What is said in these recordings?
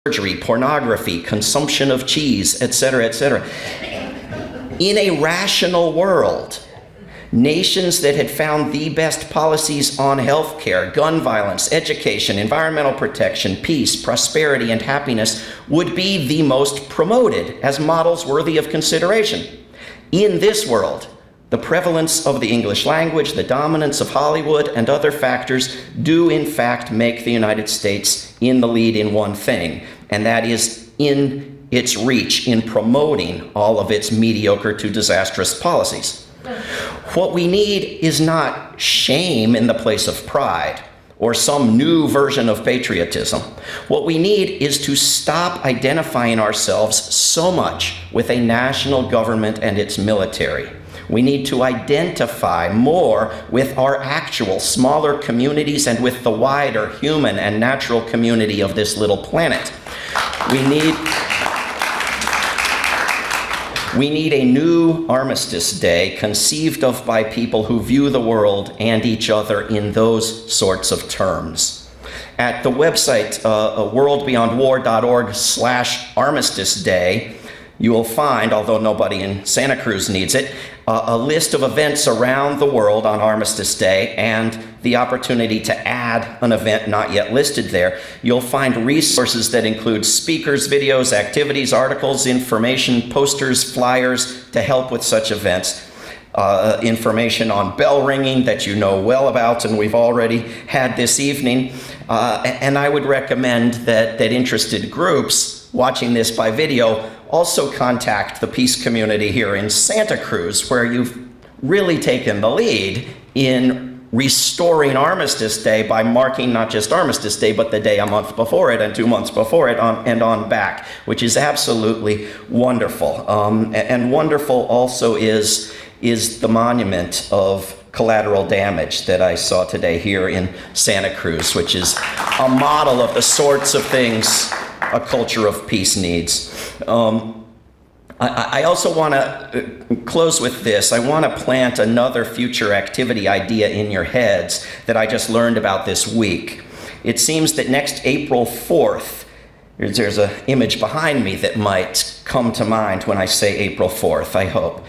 surgery, pornography, consumption of cheese, etc., etc. In a rational world, nations that had found the best policies on healthcare, gun violence, education, environmental protection, peace, prosperity, and happiness would be the most promoted as models worthy of consideration. In this world, the prevalence of the English language, the dominance of Hollywood, and other factors do in fact make the United States in the lead in one thing, and that is in its reach in promoting all of its mediocre to disastrous policies. What we need is not shame in the place of pride or some new version of patriotism. What we need is to stop identifying ourselves so much with a national government and its military. We need to identify more with our actual smaller communities and with the wider human and natural community of this little planet. We need a new Armistice Day conceived of by people who view the world and each other in those sorts of terms. At the website worldbeyondwar.org/Armistice Day, you will find, although nobody in Santa Cruz needs it, a list of events around the world on Armistice Day and the opportunity to add an event not yet listed there. You'll find resources that include speakers, videos, activities, articles, information, posters, flyers to help with such events. Information on bell ringing that you know well about and we've already had this evening. And I would recommend that interested groups watching this by video also contact the peace community here in Santa Cruz, where you've really taken the lead in restoring Armistice Day by marking not just Armistice Day, but the day a month before it and 2 months before it and on back, which is absolutely wonderful. And wonderful also is the monument of collateral damage that I saw today here in Santa Cruz, which is a model of the sorts of things a culture of peace needs. I also want to close with this. I want to plant another future activity idea in your heads that I just learned about this week. It seems that next April 4th, there's an image behind me that might come to mind when I say April 4th, I hope.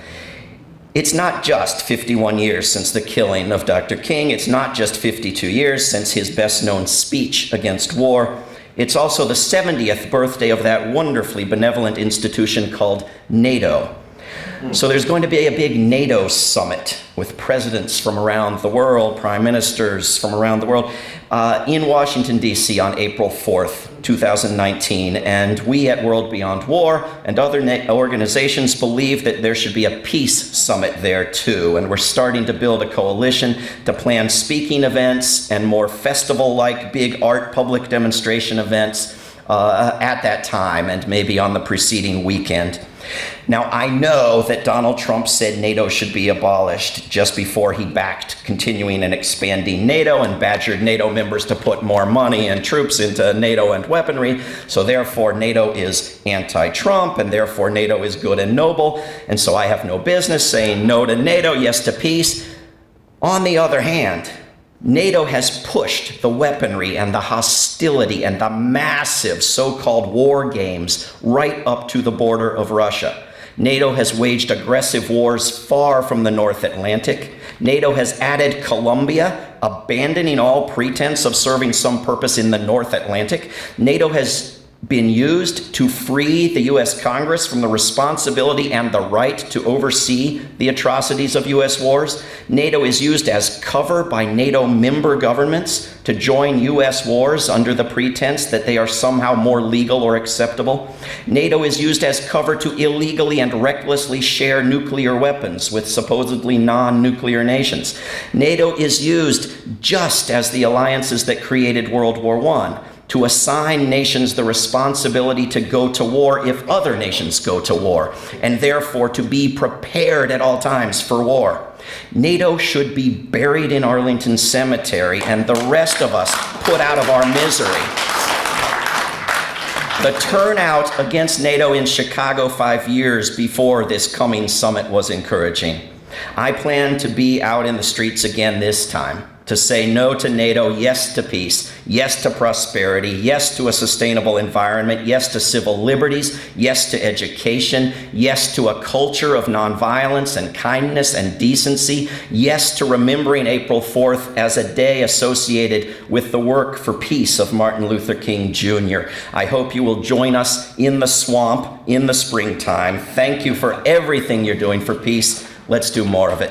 It's not just 51 years since the killing of Dr. King. It's not just 52 years since his best-known speech against war. It's also the 70th birthday of that wonderfully benevolent institution called NATO. So there's going to be a big NATO summit with presidents from around the world, prime ministers from around the world, in Washington, D.C. on April 4th, 2019. And we at World Beyond War and other organizations believe that there should be a peace summit there too. And we're starting to build a coalition to plan speaking events and more festival-like big art public demonstration events at that time and maybe on the preceding weekend. Now, I know that Donald Trump said NATO should be abolished just before he backed continuing and expanding NATO and badgered NATO members to put more money and troops into NATO and weaponry. So therefore, NATO is anti-Trump, and therefore NATO is good and noble. And so I have no business saying no to NATO, yes to peace. On the other hand, NATO has pushed the weaponry and the hostility and the massive so-called war games right up to the border of Russia. NATO has waged aggressive wars far from the North Atlantic. NATO has added Colombia, abandoning all pretense of serving some purpose in the North Atlantic. NATO has been used to free the U.S. Congress from the responsibility and the right to oversee the atrocities of U.S. wars. NATO is used as cover by NATO member governments to join U.S. wars under the pretense that they are somehow more legal or acceptable. NATO is used as cover to illegally and recklessly share nuclear weapons with supposedly non-nuclear nations. NATO is used just as the alliances that created World War I, to assign nations the responsibility to go to war if other nations go to war, and therefore to be prepared at all times for war. NATO should be buried in Arlington Cemetery and the rest of us put out of our misery. The turnout against NATO in Chicago 5 years before this coming summit was encouraging. I plan to be out in the streets again this time. to say no to NATO, yes to peace, yes to prosperity, yes to a sustainable environment, yes to civil liberties, yes to education, yes to a culture of nonviolence and kindness and decency, yes to remembering April 4th as a day associated with the work for peace of Martin Luther King Jr. I hope you will join us in the swamp in the springtime. Thank you for everything you're doing for peace. Let's do more of it.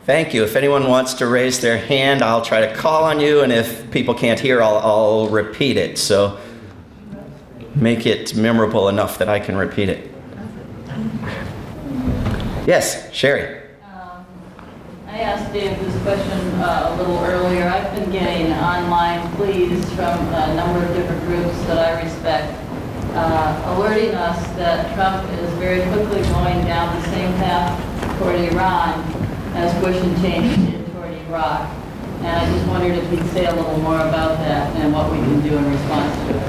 Thank you. If anyone wants to raise their hand, I'll try to call on you, and if people can't hear, I'll repeat it. So make it memorable enough that I can repeat it. Yes, Sherry. I asked Dave this question a little earlier. I've been getting online pleas from a number of different groups that I respect, alerting us that Trump is very quickly going down the same path toward Iran as Bush and Cheney did toward Iraq. And I just wondered if you'd say a little more about that and what we can do in response to it.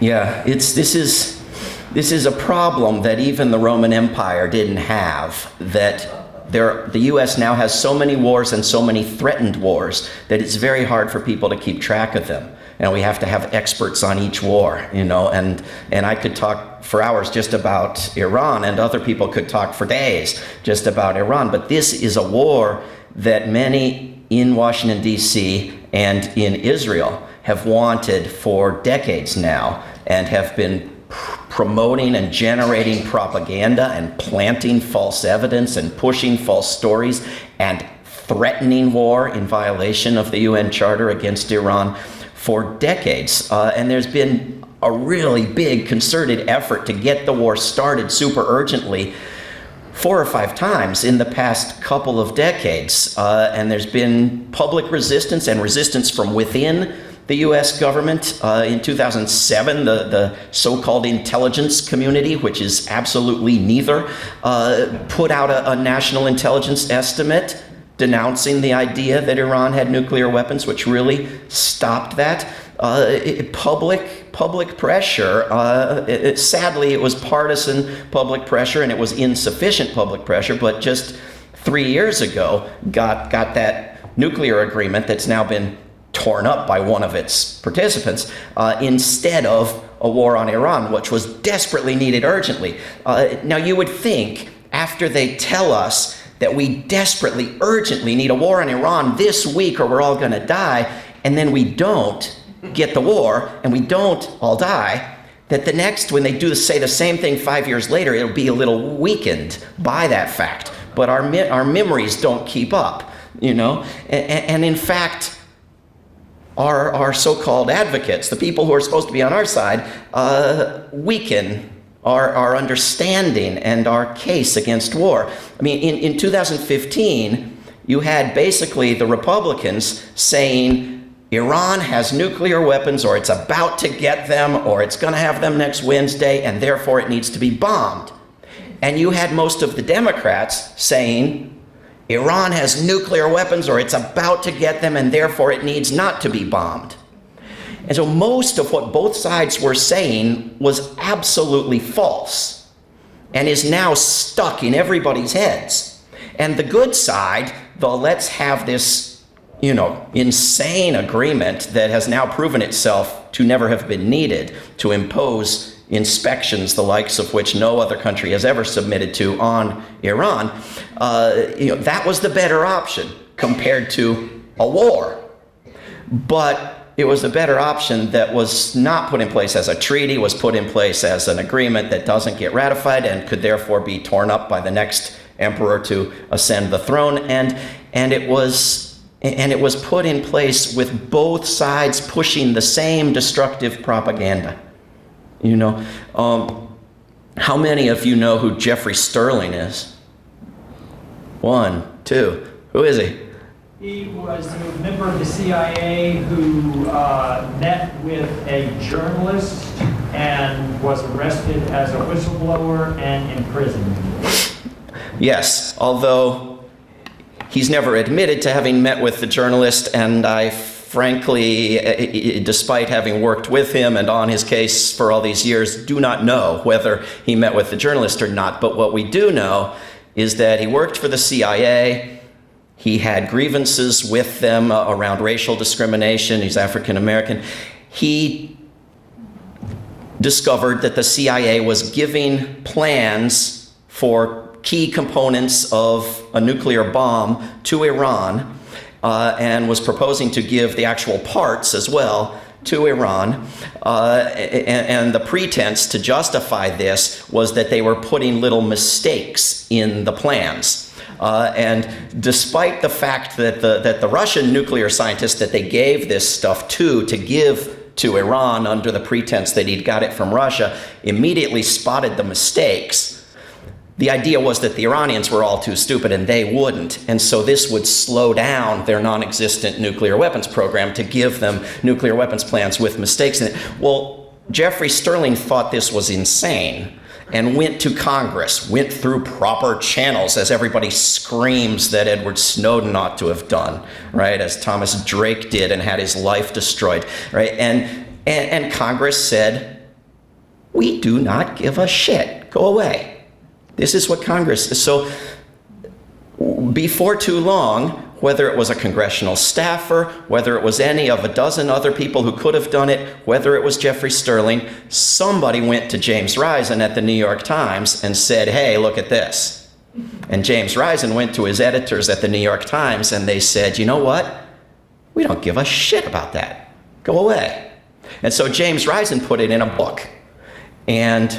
Yeah, this is a problem that even the Roman Empire didn't have, that the U.S. now has so many wars and so many threatened wars that it's very hard for people to keep track of them. And we have to have experts on each war, and I could talk for hours just about Iran, and other people could talk for days just about Iran. But this is a war that many in Washington, D.C. and in Israel have wanted for decades now, and have been promoting and generating propaganda and planting false evidence and pushing false stories and threatening war in violation of the UN Charter against Iran for decades. And there's been a really big concerted effort to get the war started super urgently 4 or 5 times in the past couple of decades. And there's been public resistance and resistance from within the U.S. government. In 2007, the so-called intelligence community, which is absolutely neither, put out a national intelligence estimate denouncing the idea that Iran had nuclear weapons, which really stopped that. Public pressure, sadly it was partisan public pressure, and it was insufficient public pressure, but just 3 years ago got that nuclear agreement that's now been torn up by one of its participants, instead of a war on Iran, which was desperately needed urgently. Now you would think, after they tell us that we desperately, urgently need a war on Iran this week or we're all gonna die, and then we don't get the war and we don't all die, that the next, when they say the same thing 5 years later, it'll be a little weakened by that fact. But our memories don't keep up, and in fact, our so-called advocates, the people who are supposed to be on our side, weaken our understanding and our case against war. I mean, in 2015, you had basically the Republicans saying Iran has nuclear weapons, or it's about to get them, or it's going to have them next Wednesday, and therefore it needs to be bombed. And you had most of the Democrats saying Iran has nuclear weapons, or it's about to get them, and therefore it needs not to be bombed. And so most of what both sides were saying was absolutely false and is now stuck in everybody's heads. And the good side, the let's have this, insane agreement that has now proven itself to never have been needed to impose inspections, the likes of which no other country has ever submitted to on Iran, that was the better option compared to a war. But it was a better option that was not put in place as a treaty, was put in place as an agreement that doesn't get ratified and could therefore be torn up by the next emperor to ascend the throne. And it was put in place with both sides pushing the same destructive propaganda. How many of you know who Jeffrey Sterling is? 1, 2. Who is he? He was a member of the CIA who met with a journalist and was arrested as a whistleblower and imprisoned. Yes, although he's never admitted to having met with the journalist, and I frankly, despite having worked with him and on his case for all these years, do not know whether he met with the journalist or not. But what we do know is that he worked for the CIA. He had grievances with them around racial discrimination. He's African American. He discovered that the CIA was giving plans for key components of a nuclear bomb to Iran, and was proposing to give the actual parts as well to Iran. And the pretense to justify this was that they were putting little mistakes in the plans. And despite the fact that the Russian nuclear scientists that they gave this stuff to give to Iran under the pretense that he'd got it from Russia immediately spotted the mistakes, the idea was that the Iranians were all too stupid and they wouldn't. And so this would slow down their non-existent nuclear weapons program to give them nuclear weapons plans with mistakes in it. Well, Jeffrey Sterling thought this was insane and went to Congress, went through proper channels, as everybody screams that Edward Snowden ought to have done, right? As Thomas Drake did and had his life destroyed, right? And Congress said, we do not give a shit. Go away. This is what Congress is. So before too long, whether it was a congressional staffer, whether it was any of a dozen other people who could have done it, whether it was Jeffrey Sterling, somebody went to James Risen at the New York Times and said, hey, look at this. And James Risen went to his editors at the New York Times and they said, you know what? We don't give a shit about that. Go away. And so James Risen put it in a book. And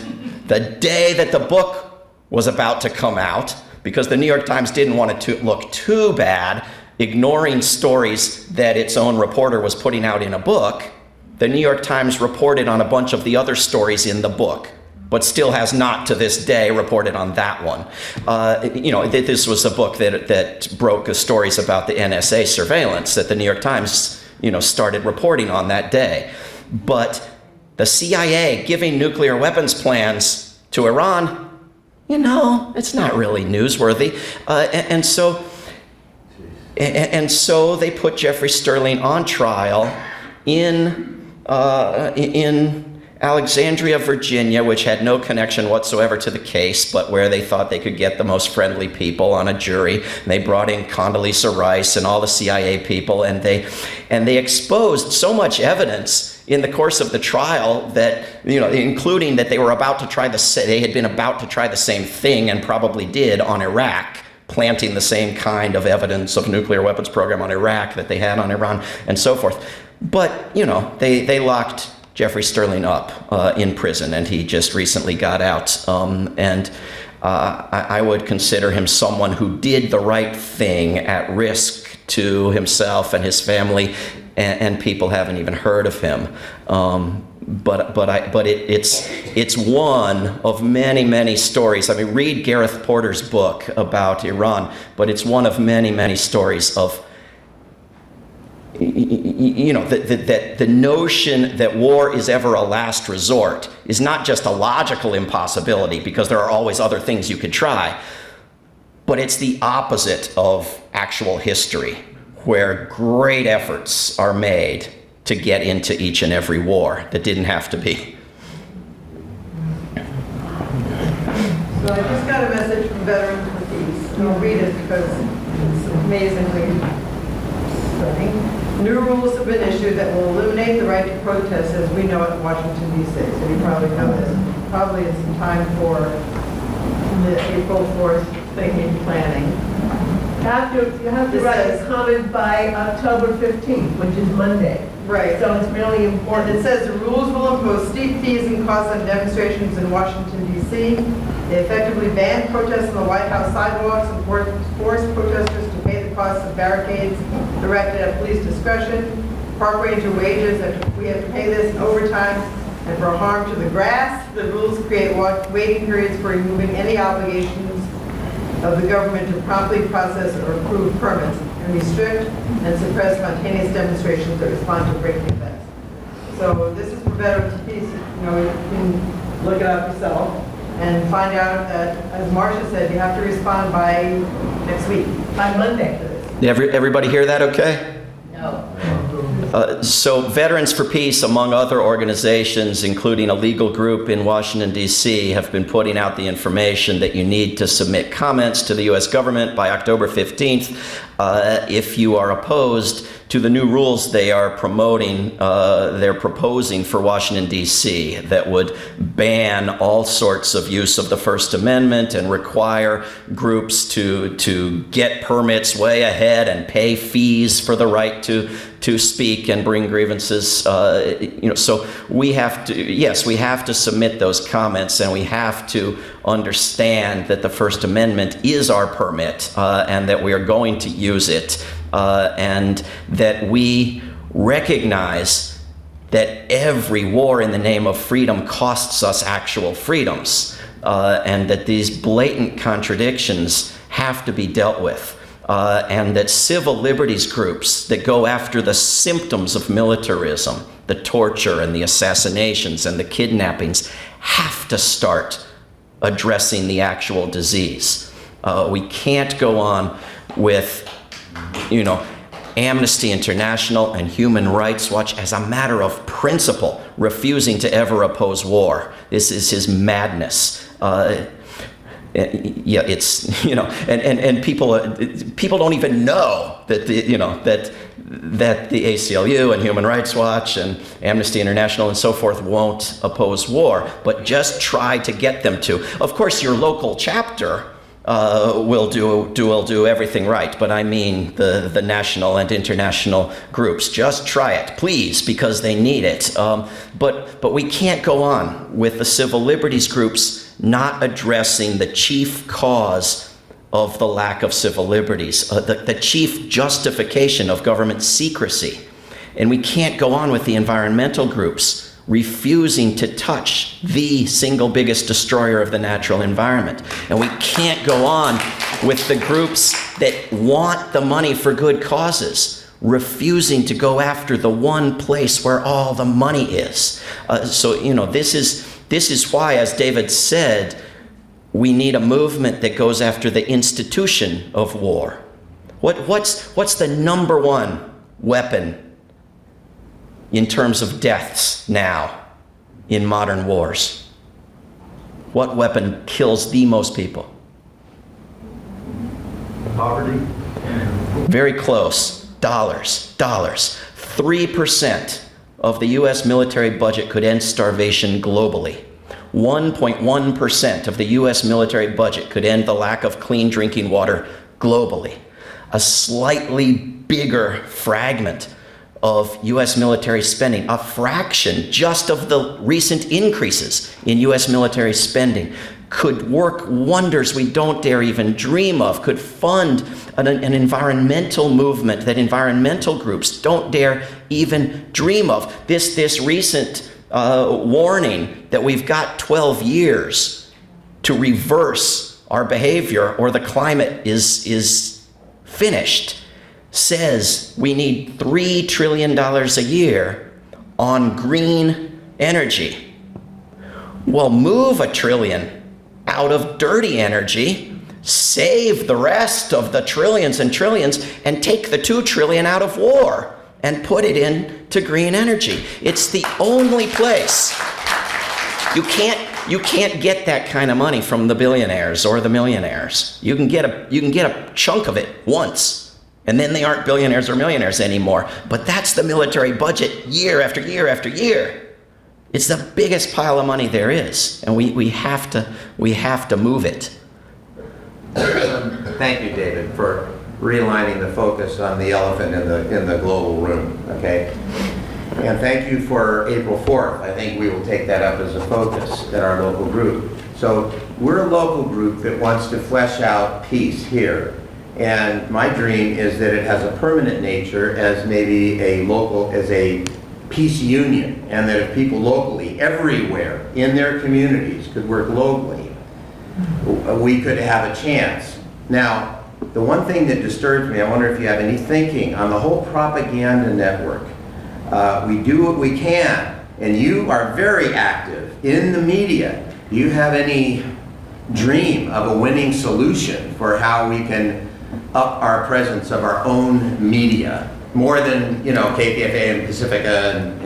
the day that the book was about to come out, because the New York Times didn't want it to look too bad, ignoring stories that its own reporter was putting out in a book, the New York Times reported on a bunch of the other stories in the book, but still has not to this day reported on that one. This was a book that broke stories about the NSA surveillance that the New York Times, started reporting on that day. But the CIA giving nuclear weapons plans to Iran, it's not really newsworthy. And so they put Jeffrey Sterling on trial in Alexandria, Virginia, which had no connection whatsoever to the case, but where they thought they could get the most friendly people on a jury. And they brought in Condoleezza Rice and all the CIA people, and they exposed so much evidence in the course of the trial that, including that they had been about to try the same thing and probably did on Iraq, planting the same kind of evidence of nuclear weapons program on Iraq that they had on Iran and so forth. But, they locked Jeffrey Sterling up in prison, and he just recently got out. I would consider him someone who did the right thing at risk to himself and his family, and people haven't even heard of him. But it's one of many, many stories. I mean, read Gareth Porter's book about Iran, but it's one of many, many stories of the notion that war is ever a last resort is not just a logical impossibility, because there are always other things you could try, but it's the opposite of actual history, where great efforts are made to get into each and every war that didn't have to be. So I just got a message from Veterans for Peace, and I'll read it because it's amazingly stunning. New rules have been issued that will eliminate the right to protest as we know it in Washington, D.C. So you probably know this. Probably it's in time for the April 4th thinking planning. You have to write a comment by October 15th, which is Monday. Right. So it's really And important. it says the rules will impose steep fees and costs on demonstrations in Washington, D.C. They effectively ban protests on the White House sidewalks and force protesters to pay the costs of barricades directed at police discretion, park ranger wages, and we have to pay this in overtime, and for harm to the grass. The rules create waiting periods for removing any obligations of the government to promptly process or approve permits, and restrict and suppress spontaneous demonstrations that respond to breaking events. So this is for Veterans of Peace. You know, you can look it up yourself and find out that, as Marcia said, you have to respond by next week. By Monday. Everybody hear that okay? No. So Veterans for Peace, among other organizations, including a legal group in Washington, D.C., have been putting out the information that you need to submit comments to the U.S. government by October 15th if you are opposed to the new rules they are promoting, they're proposing for Washington, D.C. that would ban all sorts of use of the First Amendment and require groups to get permits way ahead and pay fees for the right to speak and bring grievances. So we have to submit those comments, and we have to understand that the First Amendment is our permit and that we are going to use it, and that we recognize that every war in the name of freedom costs us actual freedoms, and that these blatant contradictions have to be dealt with. And that civil liberties groups that go after the symptoms of militarism, the torture and the assassinations and the kidnappings, have to start addressing the actual disease. We can't go on with, Amnesty International and Human Rights Watch as a matter of principle refusing to ever oppose war. This is his madness. It's and people don't even know that that the ACLU and Human Rights Watch and Amnesty International and so forth won't oppose war, but just try to get them to. Of course, your local chapter will do everything right, but I mean the national and international groups. Just try it, please, because they need it. But we can't go on with the civil liberties groups not addressing the chief cause of the lack of civil liberties, the chief justification of government secrecy. And we can't go on with the environmental groups refusing to touch the single biggest destroyer of the natural environment. And we can't go on with the groups that want the money for good causes, refusing to go after the one place where all the money is. This is why, as David said, we need a movement that goes after the institution of war. What's the number one weapon in terms of deaths now in modern wars? What weapon kills the most people? Poverty. Very close. Dollars. 3% of the U.S. military budget could end starvation globally. 1.1% of the U.S. military budget could end the lack of clean drinking water globally. A slightly bigger fragment of U.S. military spending, a fraction just of the recent increases in U.S. military spending, could work wonders we don't dare even dream of, could fund an environmental movement that environmental groups don't dare even dream of. This recent warning that we've got 12 years to reverse our behavior or the climate is finished, says we need $3 trillion a year on green energy. Well, move $1 trillion out of dirty energy, save the rest of the trillions and trillions, and take the $2 trillion out of war and put it into green energy. It's the only place. You can't get that kind of money from the billionaires or the millionaires. You can get a chunk of it once, and then they aren't billionaires or millionaires anymore. But that's the military budget year after year after year. It's the biggest pile of money there is, and we have to move it. Thank you, David, for realigning the focus on the elephant in the global room. Okay, and thank you for April 4th. I think we will take that up as a focus in our local group. So we're a local group that wants to flesh out peace here, and my dream is that it has a permanent nature as maybe as a peace union, and that if people locally, everywhere in their communities could work locally, we could have a chance. Now, the one thing that disturbs me, I wonder if you have any thinking on the whole propaganda network We do what we can, and you are very active in the media. Do you have any dream of a winning solution for how we can up our presence of our own media, more than, KPFA and Pacifica and,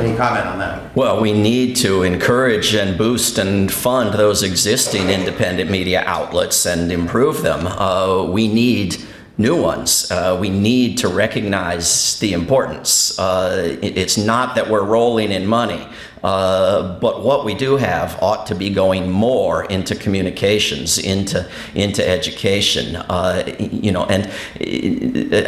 any comment on that? Well, we need to encourage and boost and fund those existing independent media outlets and improve them. We need new ones. We need to recognize the importance. It's not that we're rolling in money, but what we do have ought to be going more into communications, into education, and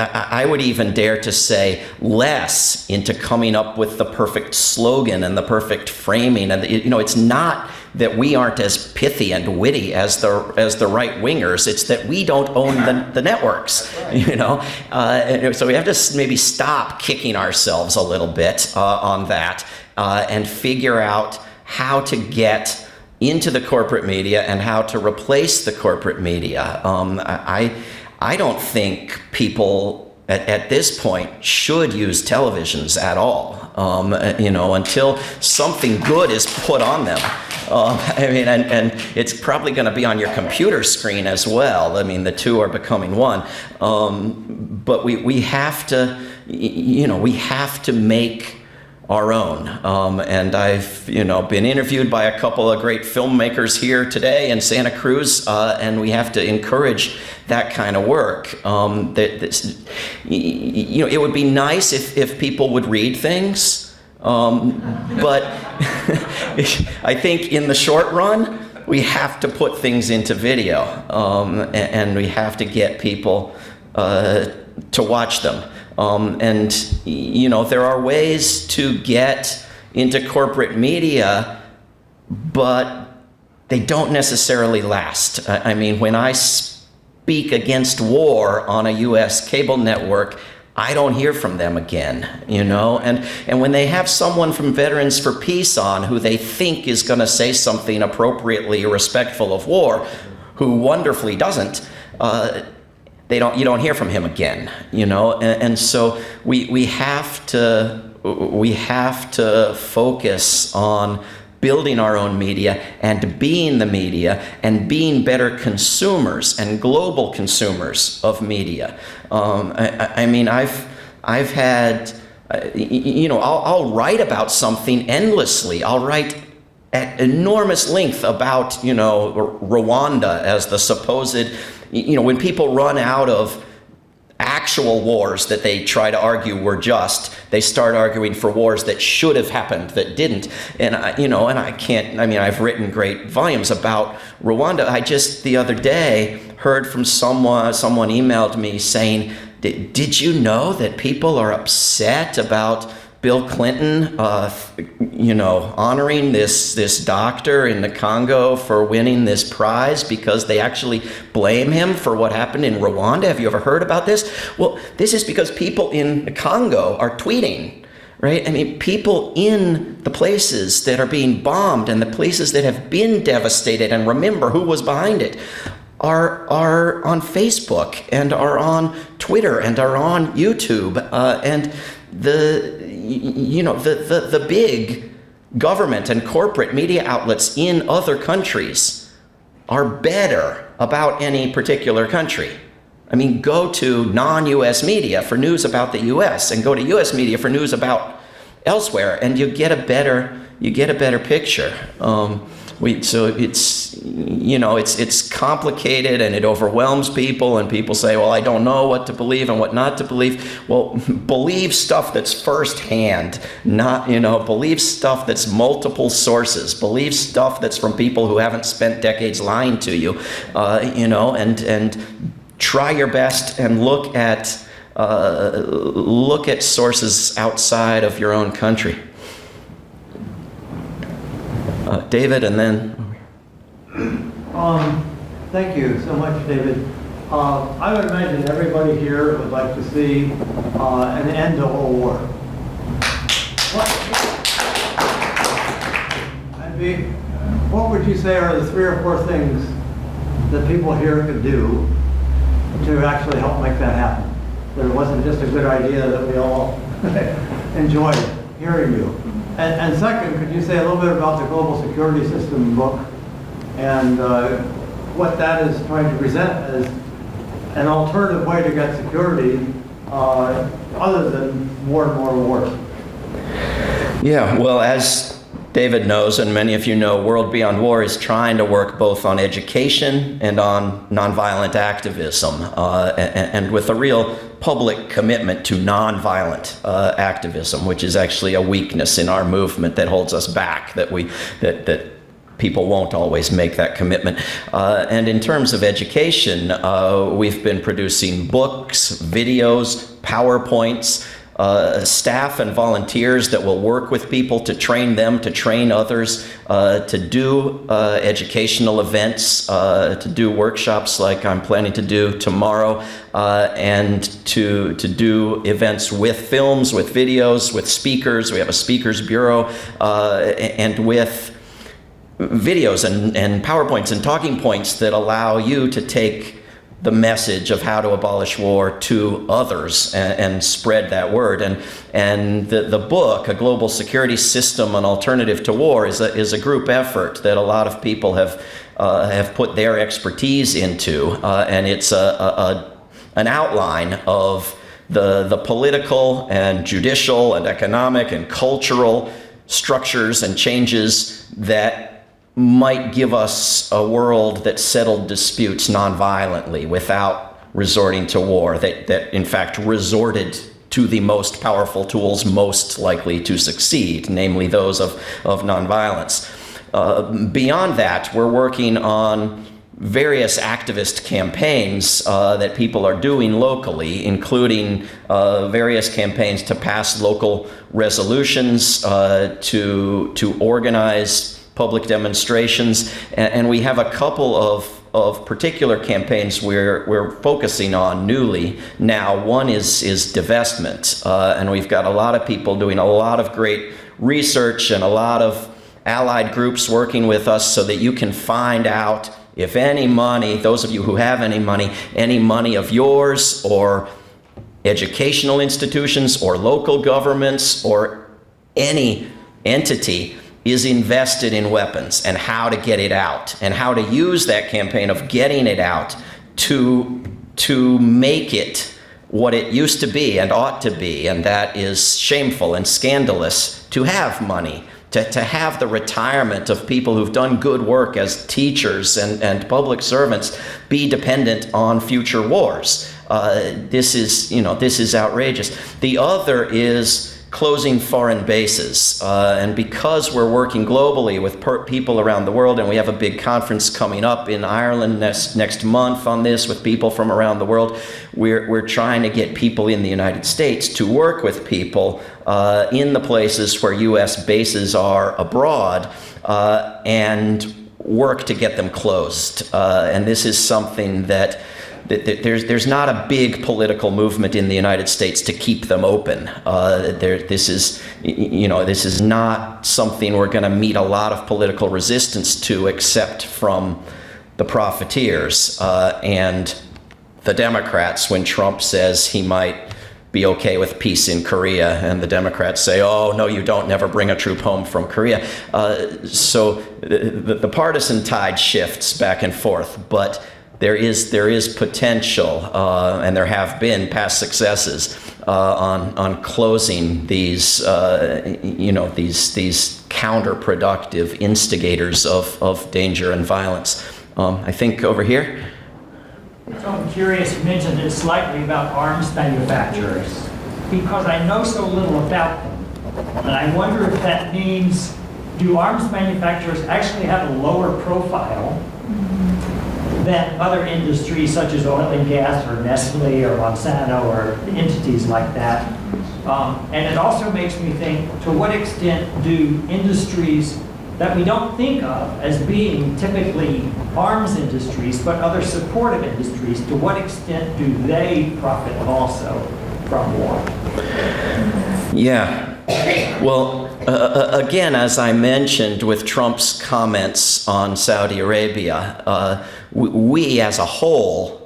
I would even dare to say less into coming up with the perfect slogan and the perfect framing. And it's not that we aren't as pithy and witty as the right wingers. It's that we don't own the networks, so we have to maybe stop kicking ourselves a little bit on that and figure out how to get into the corporate media and how to replace the corporate media. I don't think people at this point should use televisions at all, until something good is put on them. And it's probably going to be on your computer screen as well. I mean, the two are becoming one. But we have to, we have to make our own. And I've, been interviewed by a couple of great filmmakers here today in Santa Cruz, and we have to encourage that kind of work. It would be nice if people would read things. But I think in the short run, we have to put things into video, and we have to get people to watch them. There are ways to get into corporate media, but they don't necessarily last. I mean, when I speak against war on a U.S. cable network, I don't hear from them again, and when they have someone from Veterans for Peace on who they think is going to say something appropriately respectful of war, who wonderfully doesn't, you don't hear from him again, and so we have to focus on building our own media and being the media and being better consumers and global consumers of media. I've had, I'll write about something endlessly. I'll write at enormous length about, Rwanda as the supposed, when people run out of actual wars that they try to argue were just, they start arguing for wars that should have happened that didn't. And I've written great volumes about Rwanda. I just the other day heard from someone emailed me saying, did you know that people are upset about Bill Clinton, honoring this doctor in the Congo for winning this prize because they actually blame him for what happened in Rwanda? Have you ever heard about this? Well, this is because people in the Congo are tweeting, right? I mean, people in the places that are being bombed and the places that have been devastated, and remember who was behind it, are on Facebook and are on Twitter and are on YouTube, and the big government and corporate media outlets in other countries are better about any particular country. I mean, go to non-US media for news about the US and go to US media for news about elsewhere, and you get a better picture. So it's complicated and it overwhelms people, and people say, well, I don't know what to believe and what not to believe. Well, believe stuff that's firsthand, not, believe stuff that's multiple sources, believe stuff that's from people who haven't spent decades lying to you, and try your best and look at sources outside of your own country. David, and then. Thank you so much, David. I would imagine everybody here would like to see an end to all war. What would you say are the 3 or 4 things that people here could do to actually help make that happen? That it wasn't just a good idea that we all enjoyed hearing you. And second, could you say a little bit about the global security system book and what that is trying to present as an alternative way to get security other than more and more war? Yeah, well, as David knows, and many of you know, World Beyond War is trying to work both on education and on nonviolent activism, and with a real public commitment to nonviolent activism, which is actually a weakness in our movement that holds us back, that people won't always make that commitment. And in terms of education, we've been producing books, videos, PowerPoints, staff and volunteers that will work with people to train them, to train others, to do educational events, to do workshops like I'm planning to do tomorrow, and to do events with films, with videos, with speakers. We have a speakers bureau, and with videos and PowerPoints and talking points that allow you to take the message of how to abolish war to others and spread that word. And the book, A Global Security System, An Alternative to War, is a group effort that a lot of people have put their expertise into, and it's an outline of the political and judicial and economic and cultural structures and changes that might give us a world that settled disputes nonviolently without resorting to war, that in fact resorted to the most powerful tools most likely to succeed, namely those of nonviolence. Beyond that, we're working on various activist campaigns that people are doing locally, including various campaigns to pass local resolutions, to organize public demonstrations, and we have a couple of particular campaigns we're focusing on newly now. One is divestment, and we've got a lot of people doing a lot of great research and a lot of allied groups working with us so that you can find out if any money, those of you who have any money of yours or educational institutions or local governments or any entity is invested in weapons, and how to get it out, and how to use that campaign of getting it out to make it what it used to be and ought to be, and that is shameful and scandalous to have money, to have the retirement of people who've done good work as teachers and public servants be dependent on future wars. This is outrageous. The other is closing foreign bases. And because we're working globally with people around the world, and we have a big conference coming up in Ireland next month on this with people from around the world, we're trying to get people in the United States to work with people in the places where U.S. bases are abroad and work to get them closed. And this is something that there's not a big political movement in the United States to keep them open. This is not something we're going to meet a lot of political resistance to, except from the profiteers and the Democrats. When Trump says he might be okay with peace in Korea, and the Democrats say, "Oh no, you don't. Never bring a troop home from Korea." So the partisan tide shifts back and forth, but there is potential, and there have been past successes on closing these these counterproductive instigators of danger and violence. I think over here. So I'm curious, you mentioned it slightly about arms manufacturers, because I know so little about them, and I wonder if that means, do arms manufacturers actually have a lower profile than other industries such as oil and gas or Nestle or Monsanto or entities like that? And it also makes me think, to what extent do industries that we don't think of as being typically arms industries, but other supportive industries, to what extent do they profit also from war? Yeah. Well, again, as I mentioned with Trump's comments on Saudi Arabia, we as a whole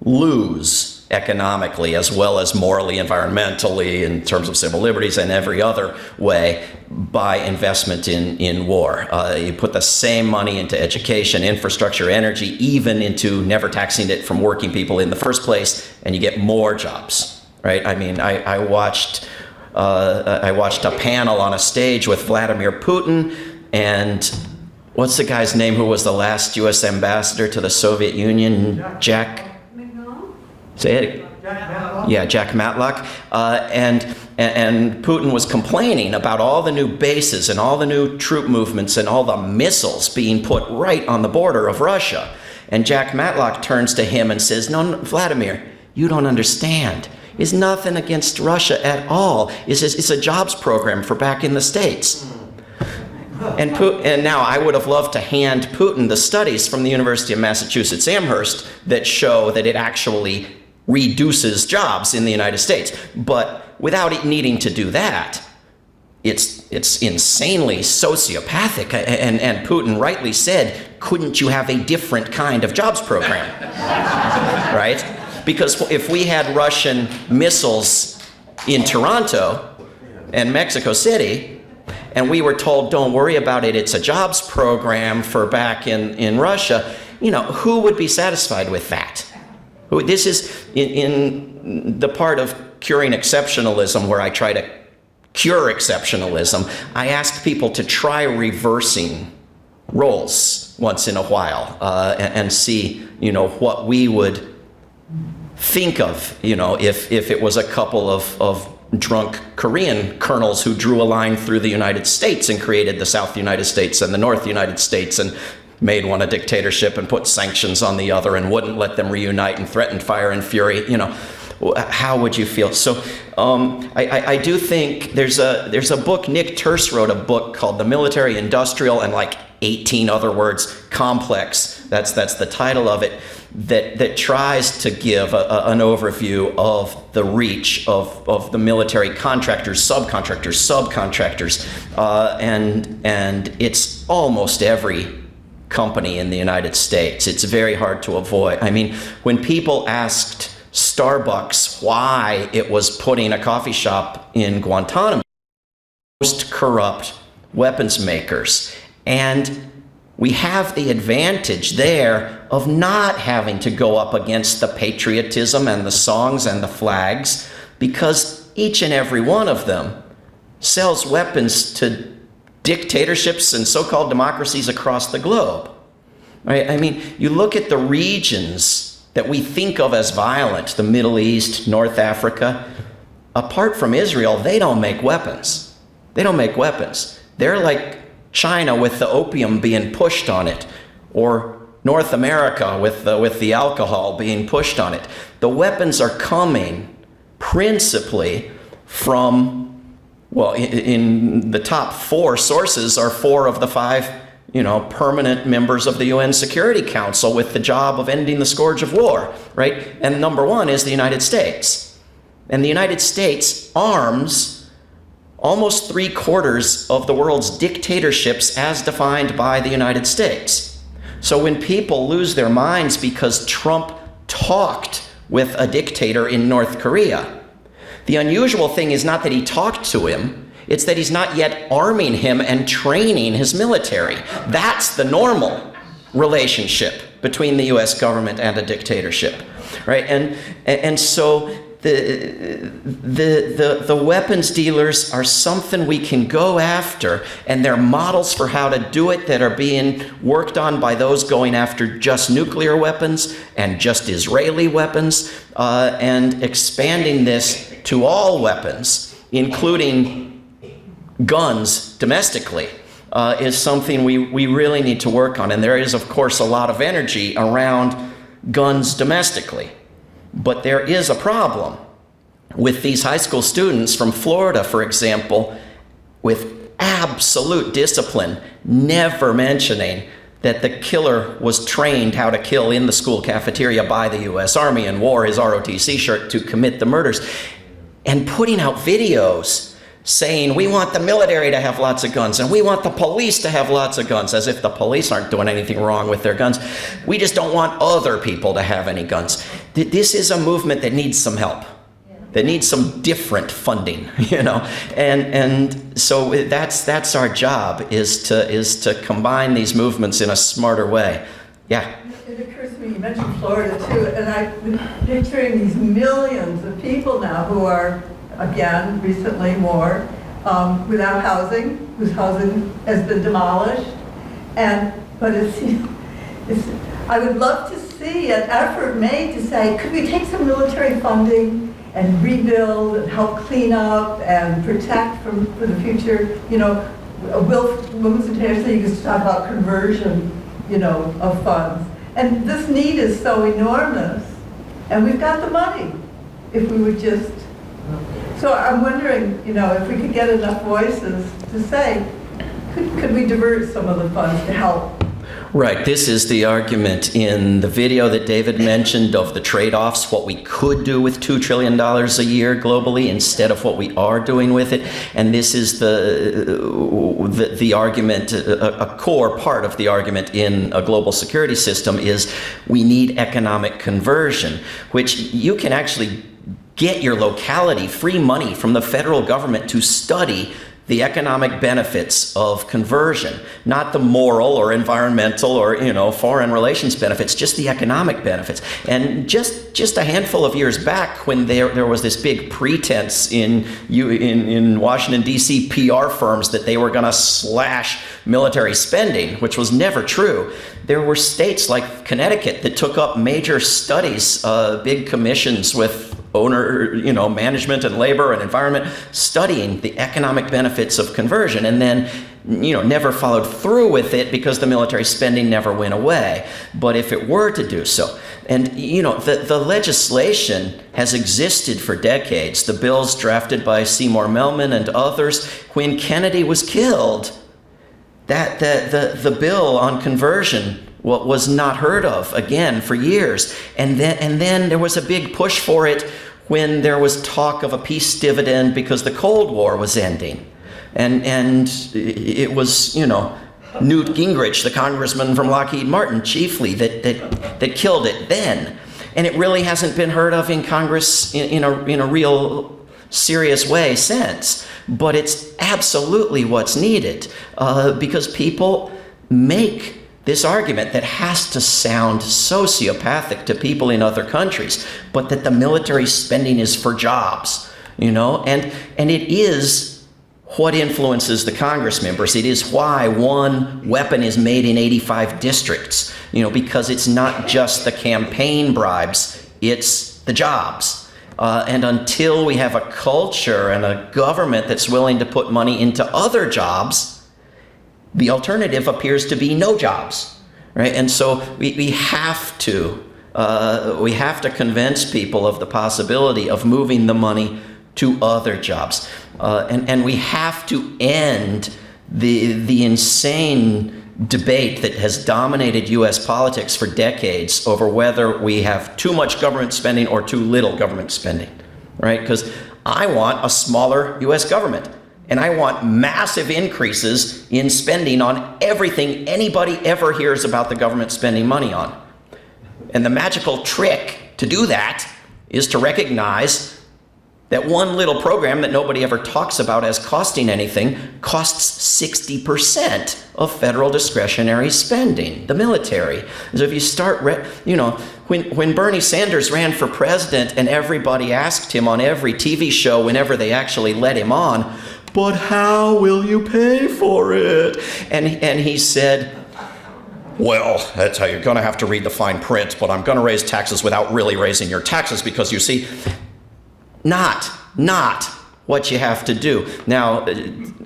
lose economically as well as morally, environmentally, in terms of civil liberties and every other way by investment in war. You put the same money into education, infrastructure, energy, even into never taxing it from working people in the first place, and you get more jobs, right? I mean, I watched a panel on a stage with Vladimir Putin and what's the guy's name who was the last U.S. ambassador to the Soviet Union? Jack? Say it. Yeah, Jack Matlock. And Putin was complaining about all the new bases and all the new troop movements and all the missiles being put right on the border of Russia. And Jack Matlock turns to him and says, "No, Vladimir, you don't understand. It's nothing against Russia at all. It's a jobs program for back in the States." And now I would have loved to hand Putin the studies from the University of Massachusetts Amherst that show that it actually reduces jobs in the United States. But without it needing to do that, it's insanely sociopathic. And Putin rightly said, couldn't you have a different kind of jobs program? Right? Because if we had Russian missiles in Toronto and Mexico City, and we were told, don't worry about it, it's a jobs program for back in Russia, who would be satisfied with that? This is in the part of curing exceptionalism where I try to cure exceptionalism. I ask people to try reversing roles once in a while and see, what we would think of, if it was a couple of drunk Korean colonels who drew a line through the United States and created the South United States and the North United States and made one a dictatorship and put sanctions on the other and wouldn't let them reunite and threatened fire and fury. How would you feel? So I do think there's a book, Nick Turse wrote a book called The Military Industrial and like 18 other words, Complex. That's the title of it, that tries to give an overview of the reach of the military contractors, subcontractors, and it's almost every company in the United States. It's very hard to avoid. I mean, when people asked Starbucks why it was putting a coffee shop in Guantanamo, most corrupt weapons makers. And we have the advantage there of not having to go up against the patriotism and the songs and the flags, because each and every one of them sells weapons to dictatorships and so-called democracies across the globe. Right? I mean, you look at the regions that we think of as violent, the Middle East, North Africa, apart from Israel, they don't make weapons. They don't make weapons. They're like China with the opium being pushed on it, or North America with the alcohol being pushed on it. The weapons are coming principally from, well, in the top 4 sources are 4 of the 5, permanent members of the UN Security Council with the job of ending the scourge of war, right? And number 1 is the United States. And the United States arms almost 3/4 of the world's dictatorships as defined by the United States. So when people lose their minds because Trump talked with a dictator in North Korea, the unusual thing is not that he talked to him, it's that he's not yet arming him and training his military. That's the normal relationship between the US government and a dictatorship, right? And so the weapons dealers are something we can go after, and they're models for how to do it that are being worked on by those going after just nuclear weapons and just Israeli weapons, and expanding this to all weapons, including guns domestically, is something we really need to work on. And there is, of course, a lot of energy around guns domestically. But there is a problem with these high school students from Florida, for example, with absolute discipline, never mentioning that the killer was trained how to kill in the school cafeteria by the U.S. Army and wore his ROTC shirt to commit the murders, and putting out videos saying, we want the military to have lots of guns and we want the police to have lots of guns, as if the police aren't doing anything wrong with their guns. We just don't want other people to have any guns. This is a movement that needs some help, that needs some different funding, and so that's our job, is to combine these movements in a smarter way. Yeah. It occurs to me, you mentioned Florida too, and I've been picturing these millions of people now who are, again, recently more, without housing, whose housing has been demolished. But I would love to see an effort made to say, could we take some military funding and rebuild and help clean up and protect for the future? Will Wilmington Taylor used to talk about conversion, of funds. And this need is so enormous, and we've got the money if we would just. So I'm wondering, if we could get enough voices to say, could we divert some of the funds to help? Right. This is the argument in the video that David mentioned of the trade-offs, what we could do with $2 trillion a year globally instead of what we are doing with it. And this is the argument, a core part of the argument in a global security system is we need economic conversion, which you can actually get your locality free money from the federal government to study the economic benefits of conversion, not the moral or environmental or foreign relations benefits, just the economic benefits. And just a handful of years back, when there was this big pretense in Washington D.C. PR firms that they were going to slash military spending, which was never true. There were states like Connecticut that took up major studies, big commissions with management and labor and environment, studying the economic benefits of conversion, and then, never followed through with it because the military spending never went away. But if it were to do so, and, the legislation has existed for decades, the bills drafted by Seymour Melman and others, when Kennedy was killed, that the bill on conversion was not heard of again for years. And then there was a big push for it when there was talk of a peace dividend because the Cold War was ending. And it was, Newt Gingrich, the congressman from Lockheed Martin, chiefly, that killed it then. And it really hasn't been heard of in Congress in a real serious way since. But it's absolutely what's needed, because people make this argument that has to sound sociopathic to people in other countries, but that the military spending is for jobs, and it is what influences the Congress members. It is why one weapon is made in 85 districts, because it's not just the campaign bribes, it's the jobs. And until we have a culture and a government that's willing to put money into other jobs, the alternative appears to be no jobs, right? And so we have to convince people of the possibility of moving the money to other jobs, and we have to end the insane debate that has dominated U.S. politics for decades over whether we have too much government spending or too little government spending, right? Because I want a smaller U.S. government. And I want massive increases in spending on everything anybody ever hears about the government spending money on. And the magical trick to do that is to recognize that one little program that nobody ever talks about as costing anything costs 60% of federal discretionary spending, the military. So if you start, when Bernie Sanders ran for president and everybody asked him on every TV show whenever they actually let him on, but how will you pay for it? And he said, well, that's how you're going to have to read the fine print, but I'm going to raise taxes without really raising your taxes because, you see, not what you have to do. Now,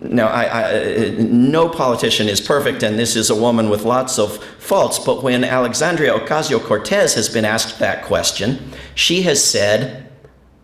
no politician is perfect, and this is a woman with lots of faults, but when Alexandria Ocasio-Cortez has been asked that question, she has said,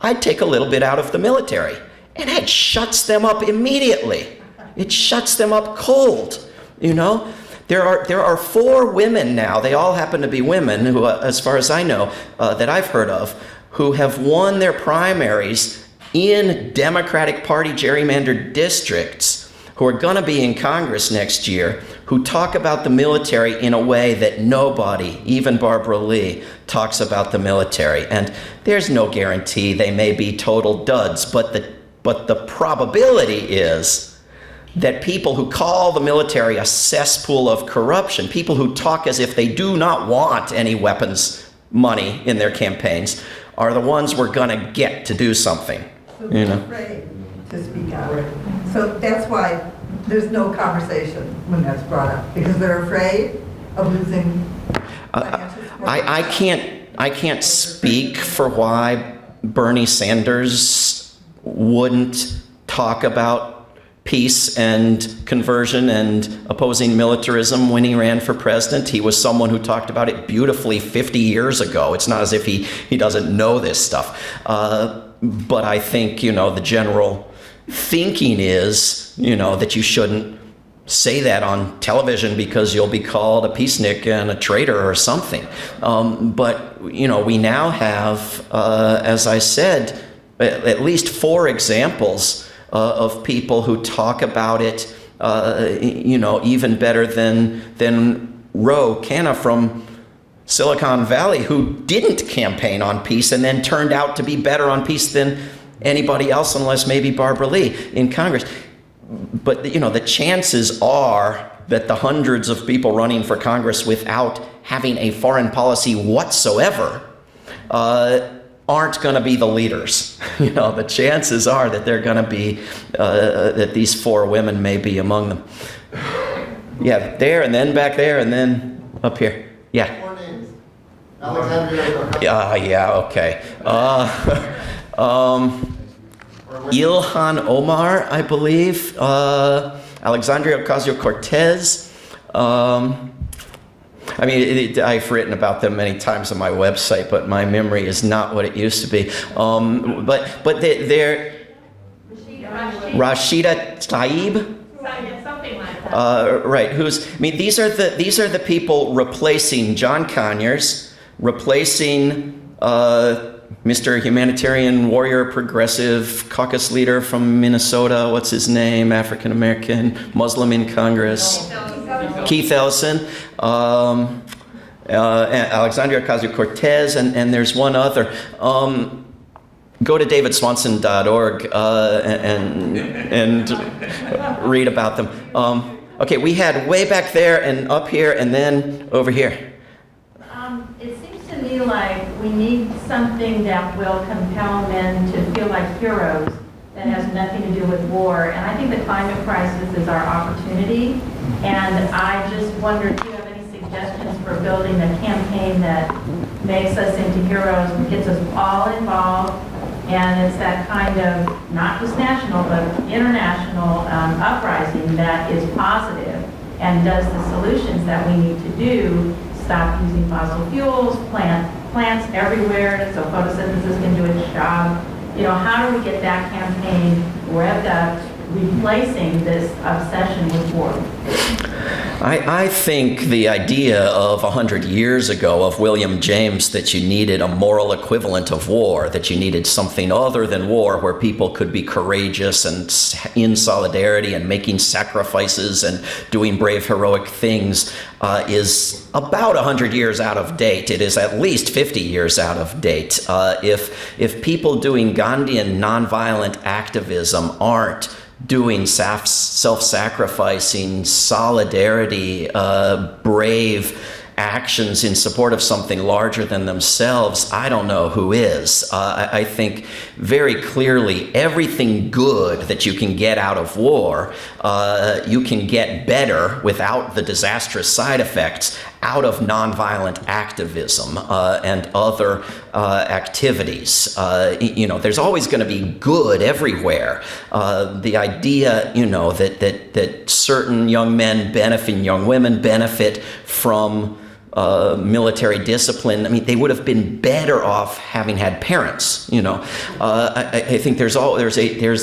I'd take a little bit out of the military. And it shuts them up immediately. It shuts them up cold, There are 4 women now, they all happen to be women, who, as far as I know, that I've heard of, who have won their primaries in Democratic Party gerrymandered districts, who are going to be in Congress next year, who who talk about the military in a way that nobody, even Barbara Lee, talks about the military. And there's no guarantee they may be total duds, but the probability is that people who call the military a cesspool of corruption, people who talk as if they do not want any weapons money in their campaigns, are the ones we're going to get to do something. So they're afraid to speak out. So that's why there's no conversation when that's brought up, because they're afraid of losing financial support. I can't speak for why Bernie Sanders wouldn't talk about peace and conversion and opposing militarism when he ran for president. He was someone who talked about it beautifully 50 years ago. It's not as if he doesn't know this stuff. But I think, the general thinking is, that you shouldn't say that on television because you'll be called a peacenik and a traitor or something. But, we now have, as I said, at least 4 examples of people who talk about it, even better than Ro Khanna from Silicon Valley, who didn't campaign on peace and then turned out to be better on peace than anybody else, unless maybe Barbara Lee in Congress. But the chances are that the hundreds of people running for Congress without having a foreign policy whatsoever aren't going to be the leaders. The chances are that they're going to be, that these 4 women may be among them. Yeah, there, and then back there, and then up here. Yeah. 4 names. Alexandria. Yeah, okay. Ilhan Omar, I believe. Alexandria Ocasio-Cortez. I've written about them many times on my website, but my memory is not what it used to be. But they're Rashida Tlaib. Something like that. Right. These are the people replacing John Conyers, replacing Mr. Humanitarian Warrior, Progressive, caucus leader from Minnesota. What's his name? African American, Muslim in Congress. Keith Ellison, Alexandria Ocasio-Cortez, and there's one other. Go to davidswanson.org and read about them. Okay, we had way back there and up here and then over here. It seems to me like we need something that will compel men to feel like heroes that has nothing to do with war. And I think the climate crisis is our opportunity. And I just wonder if you have any suggestions for building a campaign that makes us into heroes and gets us all involved. And it's that kind of, not just national, but international uprising that is positive and does the solutions that we need to do. Stop using fossil fuels, plants everywhere so photosynthesis can do its job. How do we get that campaign revved up, replacing this obsession with war? I think the idea of 100 years ago of William James that you needed a moral equivalent of war, that you needed something other than war where people could be courageous and in solidarity and making sacrifices and doing brave, heroic things is about 100 years out of date. It is at least 50 years out of date. If people doing Gandhian nonviolent activism aren't doing self-sacrificing, solidarity, brave actions in support of something larger than themselves, I don't know who is. I think very clearly everything good that you can get out of war, you can get better without the disastrous side effects out of nonviolent activism and other activities. There's always going to be good everywhere. The idea, that certain young men benefit, young women benefit from military discipline. They would have been better off having had parents. I think there's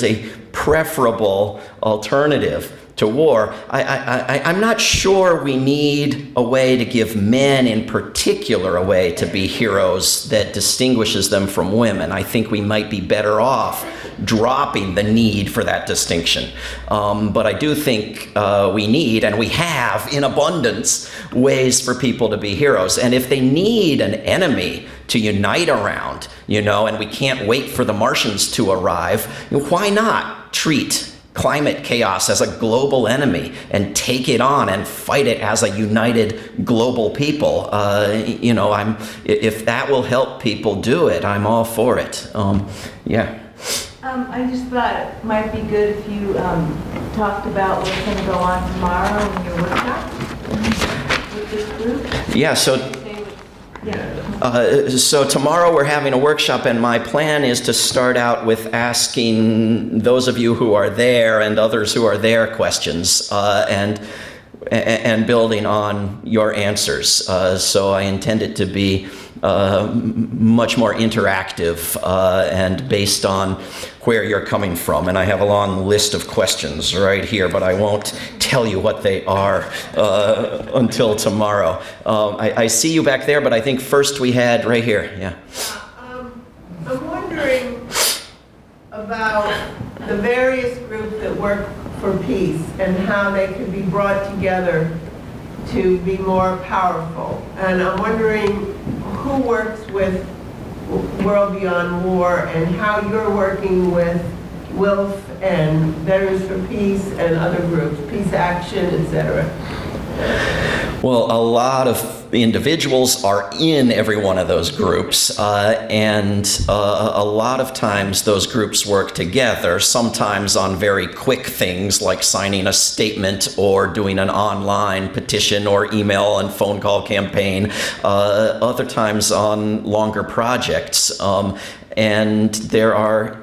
a preferable alternative to war. I'm not sure we need a way to give men in particular a way to be heroes that distinguishes them from women. I think we might be better off dropping the need for that distinction. But I do think we need, and we have in abundance, ways for people to be heroes. And if they need an enemy to unite around, and we can't wait for the Martians to arrive, why not treat climate chaos as a global enemy and take it on and fight it as a united global people? If that will help people do it, I'm all for it. I just thought it might be good if you talked about what's going to go on tomorrow in your workshop with this group. Yeah, so tomorrow we're having a workshop, and my plan is to start out with asking those of you who are there and others who are there questions, and building on your answers. So I intend it to be much more interactive and based on where you're coming from. And I have a long list of questions right here, but I won't tell you what they are until tomorrow. I see you back there, but I think first we had right here. Yeah. I'm wondering about the various groups that work for peace and how they can be brought together to be more powerful. And I'm wondering who works with World Beyond War and how you're working with WILF and Veterans for Peace and other groups, Peace Action, etc. Well, a lot of individuals are in every one of those groups, and a lot of times those groups work together, sometimes on very quick things like signing a statement or doing an online petition or email and phone call campaign, other times on longer projects. And there are,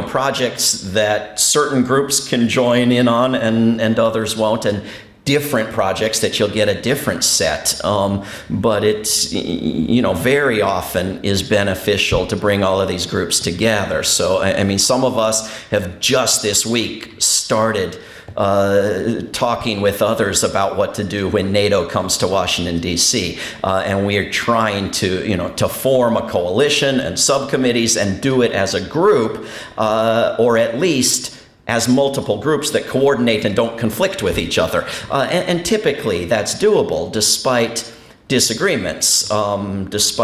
projects that certain groups can join in on and others won't, and different projects that you'll get a different set. But it's, very often is beneficial to bring all of these groups together. So, some of us have just this week started talking with others about what to do when NATO comes to Washington, D.C. And we are trying to form a coalition and subcommittees and do it as a group, or at least as multiple groups that coordinate and don't conflict with each other. And typically that's doable despite disagreements. As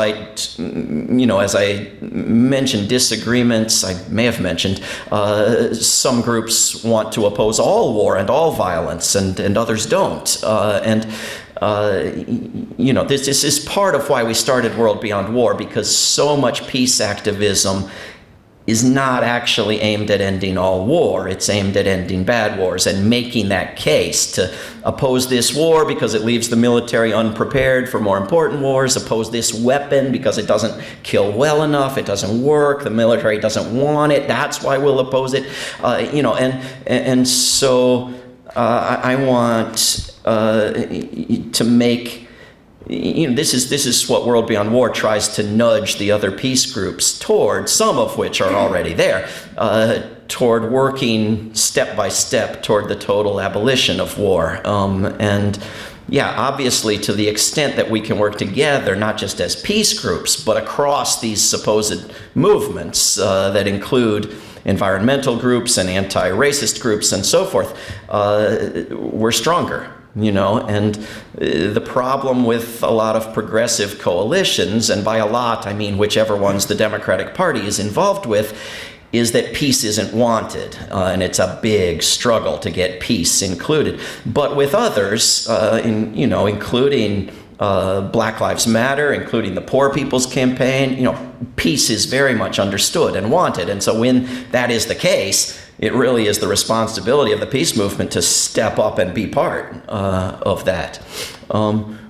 I mentioned, disagreements, I may have mentioned, some groups want to oppose all war and all violence, and others don't. This is part of why we started World Beyond War, because so much peace activism is not actually aimed at ending all war. It's aimed at ending bad wars and making that case to oppose this war because it leaves the military unprepared for more important wars, oppose this weapon because it doesn't kill well enough, it doesn't work, the military doesn't want it, that's why we'll oppose it. So I want to make, this is what World Beyond War tries to nudge the other peace groups toward, some of which are already there, toward working step by step toward the total abolition of war. Obviously, to the extent that we can work together, not just as peace groups, but across these supposed movements that include environmental groups and anti-racist groups and so forth, we're stronger. And the problem with a lot of progressive coalitions, and by a lot I mean whichever ones the Democratic Party is involved with, is that peace isn't wanted, and it's a big struggle to get peace included. But with others, including Black Lives Matter, including the Poor People's Campaign, peace is very much understood and wanted. And so when that is the case, it really is the responsibility of the peace movement to step up and be part of that.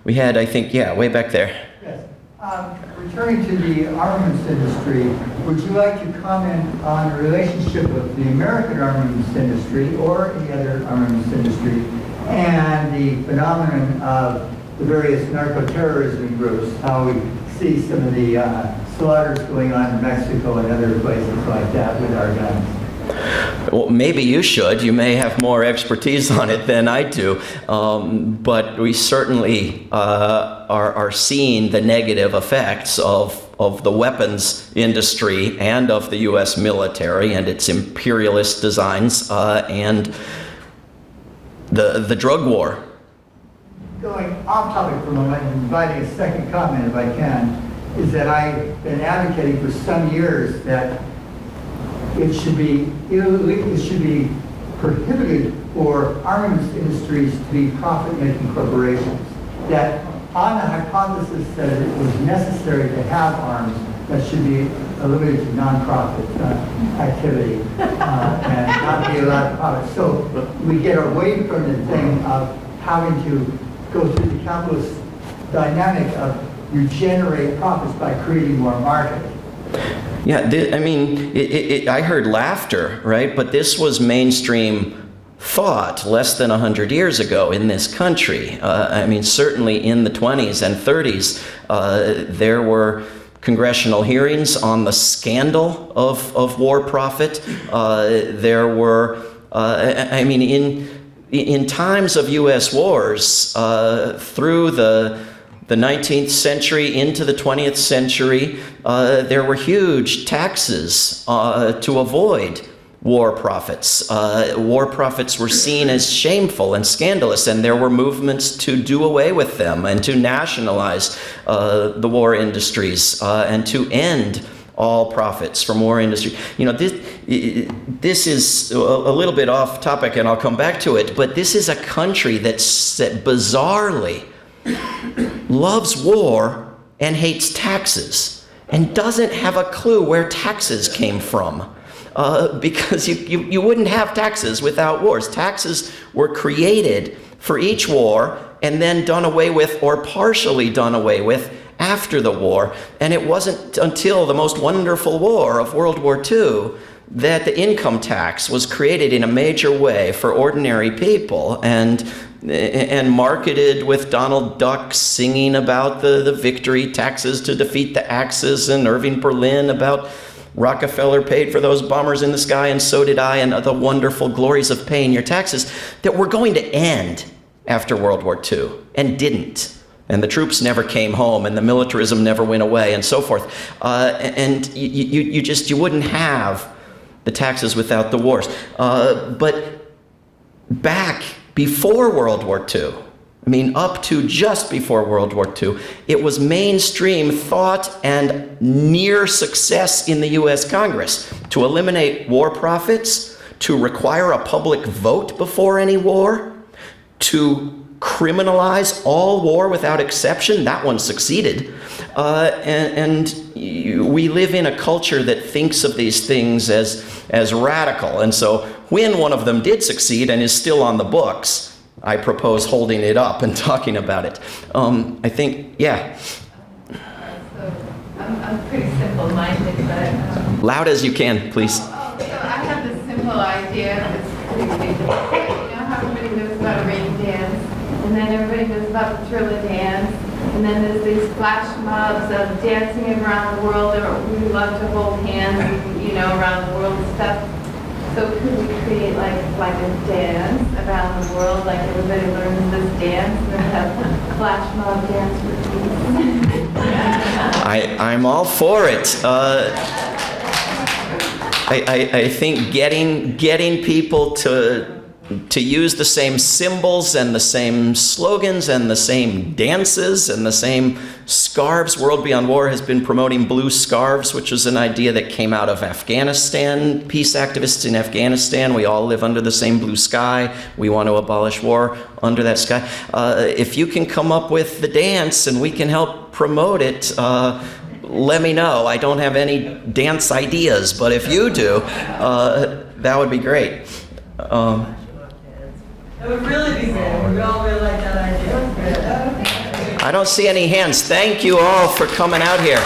We had, I think, way back there. Yes. Returning to the armaments industry, would you like to comment on the relationship of the American armaments industry or any other armaments industry and the phenomenon of the various narco-terrorism groups, how we see some of the slaughters going on in Mexico and other places like that with our guns? Well, maybe you should. You may have more expertise on it than I do. But we certainly are seeing the negative effects of of the weapons industry and of the U.S. military and its imperialist designs and the drug war. Going off topic for a moment and inviting a second comment if I can, is that I've been advocating for some years that it should be prohibited for armaments industries to be profit-making corporations. That on the hypothesis that it was necessary to have arms, that should be limited to non-profit activity and not be allowed to profit. So we get away from the thing of having to go through the capitalist dynamic of you generate profits by creating more market. Yeah, I mean, I heard laughter, right? But this was mainstream thought less than 100 years ago in this country. I mean, certainly in the 20s and 30s, there were congressional hearings on the scandal of war profit. There were, I mean, in times of U.S. wars, through the 19th century into the 20th century, there were huge taxes to avoid war profits. War profits were seen as shameful and scandalous, and there were movements to do away with them and to nationalize the war industries and to end all profits from war industry. You know, this is a little bit off topic, and I'll come back to it, but this is a country that bizarrely loves war and hates taxes and doesn't have a clue where taxes came from. Because you wouldn't have taxes without wars. Taxes were created for each war and then done away with or partially done away with after the war. And it wasn't until the most wonderful war of World War II that the income tax was created in a major way for ordinary people and marketed with Donald Duck singing about the victory taxes to defeat the Axis, and Irving Berlin about Rockefeller paid for those bombers in the sky, and so did I, and the wonderful glories of paying your taxes, that were going to end after World War II, and didn't. And the troops never came home, and the militarism never went away, and so forth. And you wouldn't have the taxes without the wars. But back before World War II, I mean, up to just before World War II, it was mainstream thought and near success in the U.S. Congress to eliminate war profits, to require a public vote before any war, to criminalize all war without exception. That one succeeded. And we live in a culture that thinks of these things as radical. And so when one of them did succeed and is still on the books, I propose holding it up and talking about it. I think, yeah. So I'm pretty simple-minded, but... Loud as you can, please. So I have this simple idea that's pretty ridiculous. You know how everybody knows about a rain dance, and then everybody knows about the Thriller dance, and then there's these flash mobs of dancing around the world. We love to hold hands, around the world and stuff. So could we create like a dance around the world, like everybody learns this dance, and then have flash mob dance with I'm all for it. I think getting people to use the same symbols and the same slogans and the same dances and the same scarves. World Beyond War has been promoting blue scarves, which was an idea that came out of Afghanistan. Peace activists in Afghanistan, we all live under the same blue sky. We want to abolish war under that sky. If you can come up with the dance and we can help promote it, let me know. I don't have any dance ideas, but if you do, that would be great. It would really be good. We all really like that idea. I don't see any hands. Thank you all for coming out here.